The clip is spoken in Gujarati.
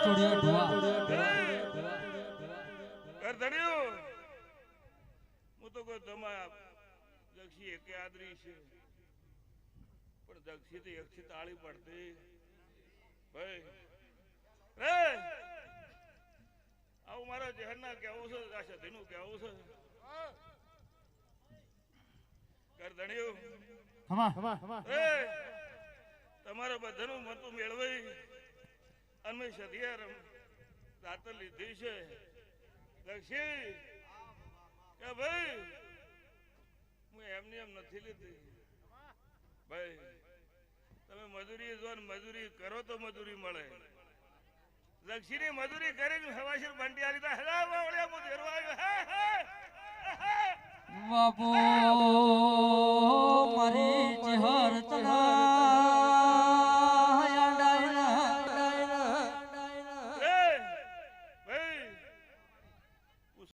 સ્ટુડિયો ઢોવા કર ધડ્યો હું તો કોઈ તમા જક્ષી એકે આદરી છે પણ જક્ષી તો એકથી તાળી પડતી ભાઈ રે આવું મારા જહેરના કેવું છે આ સધીનું કેવું છે કર ધડ્યો રે તમારા બધાનું મતું મેળવાઈ અને મેં સધિયા રાત લીધી છે લક્ષી કે ભાઈ હું એમની એમ નથી લીધી ભાઈ તમે મજૂરી જો મજૂરી કરો તો મજૂરી મળે લક્ષીની મજૂરી કરીને હવાશીર બંટી આ લીધા હલા વાવળ્યા હું દેરવા આવ્યો બાપો મારી ચહર તના